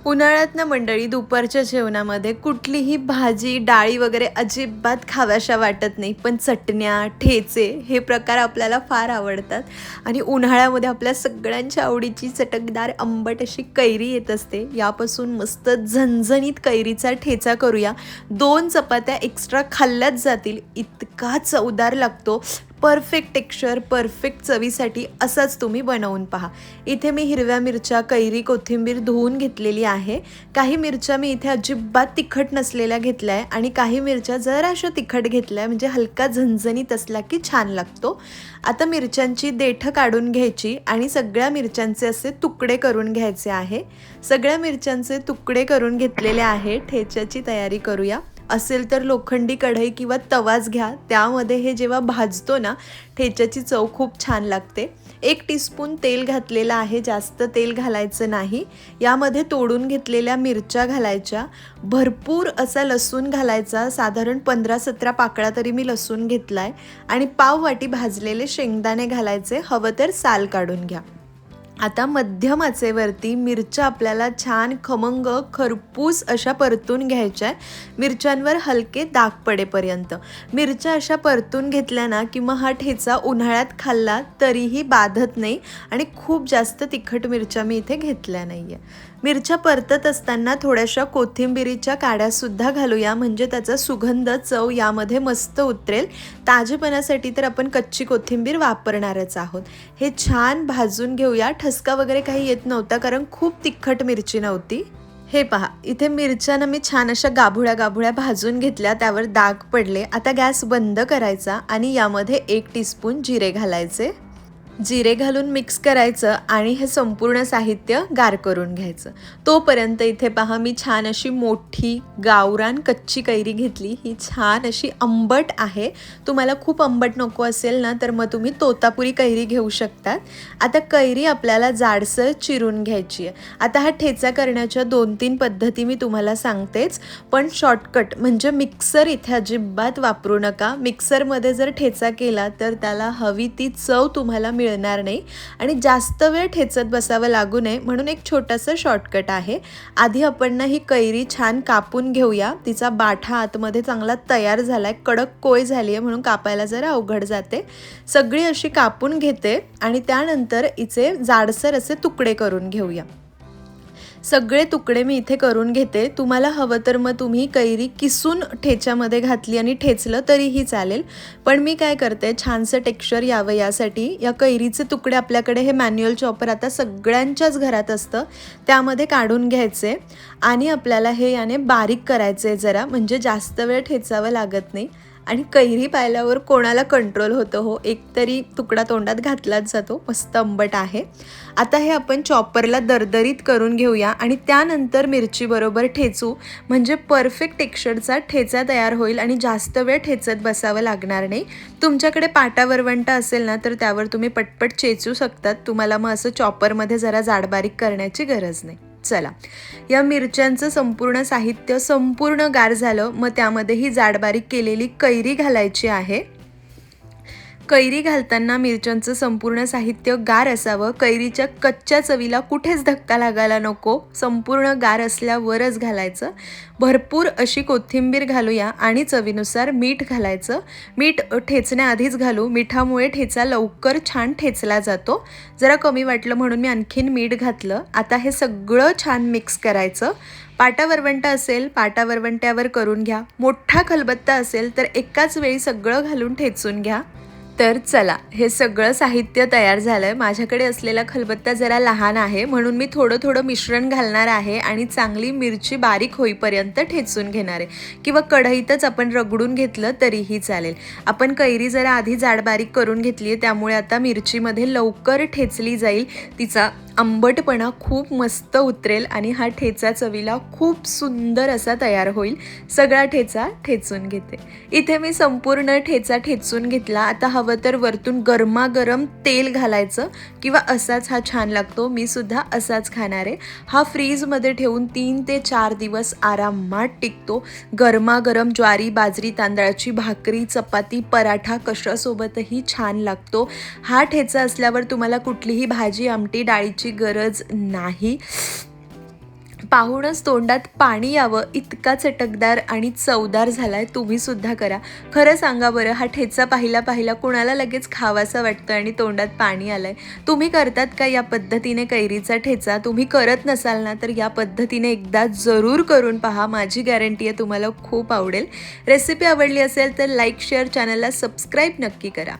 उन्हाळ्यात ना मंडळी दुपारच्या जेवणामध्ये कुठलीही भाजी डाळी वगैरे अजिबात खाव्याशा वाटत नाही, पण चटण्या ठेचे हे प्रकार आपल्याला फार आवडतात. आणि उन्हाळ्यामध्ये आपल्या सगळ्यांच्या आवडीची चटकदार आंबट अशी कैरी येत असते. यापासून मस्त झणझणीत कैरीचा ठेचा करूया. 2 चपात्या एक्स्ट्रा खाल्ल्याच जातील इतका चवदार लागतो. परफेक्ट टेक्स्चर, परफेक्ट चवीसाठी असाच तुम्ही बनवून पहा. इथे मी हिरव्या मिरच्या, कैरी, कोथिंबीर धुवून घेतलेली आहे. काही मिरच्या मी इथे अजिबात तिखट नसलेल्या घेतल्या आहे आणि काही मिरच्या जराशा तिखट घेतल्या आहे, म्हणजे हलका झणझणीत असला की छान लागतो. आता मिरच्यांची देठं काढून घ्यायची आणि सगळ्या मिरच्यांचे असे तुकडे करून घ्यायचे आहे. सगळ्या मिरच्यांचे तुकडे करून घेतलेले आहे. ठेच्याची तयारी करूया. असेल तर लोखंडी कढई किंवा तवाच घ्या. त्यामध्ये हे जेव्हा भाजतो ना, ठेच्याची चव खूप छान लागते. 1 टीस्पून तेल घातलेलं आहे, जास्त तेल घालायचं नाही. यामध्ये तोडून घेतलेल्या मिरच्या घालायच्या. भरपूर असा लसूण घालायचा, साधारण 15-17 पाकळ्या तरी मी लसूण घेतलाय. आणि पाव वाटी भाजलेले शेंगदाणे घालायचे. हवं तर साल काढून घ्या. आता मध्यम आचेवरती मिरच्या आपल्याला छान खमंग खरपूस अशा परतून घ्यायच्या आहे. मिरच्यांवर हलके डाग पडेपर्यंत मिरच्या अशा परतून घेतल्या ना की मग हा ठेचा उन्हाळ्यात खाल्ला तरीही बाधत नाही. आणि खूप जास्त तिखट मिरच्या मी इथे घेतल्या नाही आहे. मिरच्या परतत असताना थोड्याशा कोथिंबिरीच्या काड्यासुद्धा घालूया, म्हणजे त्याचा सुगंध चव यामध्ये मस्त उतरेल. ताजेपणासाठी तर आपण कच्ची कोथिंबीर वापरणारच आहोत. हे छान भाजून घेऊया. ठसका वगैरे काही येत नव्हता कारण खूप तिखट मिरची नव्हती. हे पहा, इथे मिरच्या मी छान अशा गाभुळ्या गाभुळ्या भाजून घेतल्या, त्यावर डाग पडले. आता गॅस बंद करायचा आणि यामध्ये 1 टीस्पून जिरे घालायचे. जिरे घालून मिक्स करायचं आणि हे संपूर्ण साहित्य गार करून घ्यायचं. तोपर्यंत इथे पहा, मी छान अशी मोठी गावरान कच्ची कैरी घेतली. ही छान अशी आंबट आहे. तुम्हाला खूप आंबट नको असेल ना तर मग तुम्ही तोतापुरी कैरी घेऊ शकतात. आता कैरी आपल्याला जाडसर चिरून घ्यायची आहे. आता हा ठेचा करण्याच्या 2-3 पद्धती मी तुम्हाला सांगतेच, पण शॉर्टकट म्हणजे मिक्सर इथे अजिबात वापरू नका. मिक्सरमध्ये जर ठेचा केला तर त्याला हवी ती चव तुम्हाला मिळणार नाही आणि जास्त वेळ ठेचत बसावं लागू नये म्हणून एक छोटासा शॉर्टकट आहे. आधी आपण ना ही कैरी छान कापून घेऊया. तिचा बाठा आतमध्ये चांगला तयार झालाय, कडक कोय झाली आहे म्हणून कापायला जरा अवघड जाते. सगळी अशी कापून घेते आणि त्यानंतर हिचे जाडसर असे तुकडे करून घेऊया. सगळे तुकडे मी इथे करून घेते. तुम्हाला हवं तर मग तुम्ही कैरी किसून ठेच्यामध्ये घातली आणि ठेचलं तरीही चालेल, पण मी काय करते, छानसं टेक्स्चर यावं यासाठी या कैरीचे तुकडे आपल्याकडे हे मॅन्युअल चॉपर आता सगळ्यांच्याच घरात असतं, त्यामध्ये काढून घ्यायचे आणि आपल्याला हे याने बारीक करायचे जरा, म्हणजे जास्त वेळ ठेचावं लागत नाही. आणि कैरी पाहिल्यावर कोणाला कंट्रोल होतं हो, एकतरी तुकडा तोंडात घातलाच जातो. मस्त आंबट आहे. आता हे आपण चॉपरला दरदरीत करून घेऊया आणि त्यानंतर मिरची बरोबर ठेचू, म्हणजे परफेक्ट टेक्स्चरचा ठेचा तयार होईल आणि जास्त वेळ ठेचत बसावं लागणार नाही. तुमच्याकडे पाटा वरवंटा असेल ना तर त्यावर तुम्ही पटपट चेचू शकतात. तुम्हाला मग असं चॉपरमध्ये जरा जाडबारीक करण्याची गरज नाही. चला, या मिरच्यांचं संपूर्ण साहित्य संपूर्ण गार झालं, मग त्यामध्ये ही जाडबारीक केलेली कैरी घालायची आहे. कैरी घालताना मिरच्यांचं संपूर्ण साहित्य गार असावं. कैरीच्या कच्च्या चवीला कुठेच धक्का लागायला नको, संपूर्ण गार असल्यावरच घालायचं. भरपूर अशी कोथिंबीर घालूया आणि चवीनुसार मीठ घालायचं. मीठ ठेचण्याआधीच घालू, मिठामुळे ठेचा लवकर छान ठेचला जातो. जरा कमी वाटलं म्हणून मी आणखीन मीठ घातलं. आता हे सगळं छान मिक्स करायचं. पाटा वरवंटा असेल, पाटा वरवंट्यावर करून घ्या. मोठा खलबत्ता असेल तर एकाच वेळी सगळं घालून ठेचून घ्या. तर चला, हे सगळं साहित्य तयार झालं आहे. माझ्याकडे असलेला खलबत्ता जरा लहान आहे म्हणून मी थोडं थोडं मिश्रण घालणार आहे आणि चांगली मिरची बारीक होईपर्यंत ठेचून घेणार आहे, किंवा कढईतच आपण रगडून घेतलं तरीही चालेल. आपण कैरी जरा आधी जाडबारीक करून घेतली आहे, त्यामुळे आता मिरचीमध्ये लवकर ठेचली जाईल. तिचा आंबटपणा खूप मस्त उतरेल आणि हा ठेचा चवीला खूप सुंदर असा तयार होईल. सगळा ठेचा ठेचून घेते. इथे मी संपूर्ण ठेचा ठेचून घेतला. आता हवं तर वरतून गरमागरम तेल घालायचं किंवा असाच हा छान लागतो. मी सुद्धा असाच खाणार आहे. हा फ्रीजमध्ये ठेवून 3 ते 4 दिवस आरामात टिकतो. गरमागरम ज्वारी, बाजरी, तांदळाची भाकरी, चपाती, पराठा कशासोबतही छान लागतो. हा ठेचा असल्यावर तुम्हाला कुठलीही भाजी, आमटी, डाळीची गरज नाही. पाहूनच तोंडात पाणी यावं इतका चटकदार आणि चवदार झालाय. तुम्ही सुद्धा करा. खरं सांगा बरं, हा ठेचा पाहिला कुणाला लगेच खावासा वाटतं आणि तोंडात पाणी आलंय. तुम्ही करतात का या पद्धतीने कैरीचा ठेचा? तुम्ही करत नसाल ना तर या पद्धतीने एकदा जरूर करून पहा. माझी गॅरंटी आहे तुम्हाला खूप आवडेल. रेसिपी आवडली असेल तर लाईक, शेअर, चॅनलला सबस्क्राईब नक्की करा.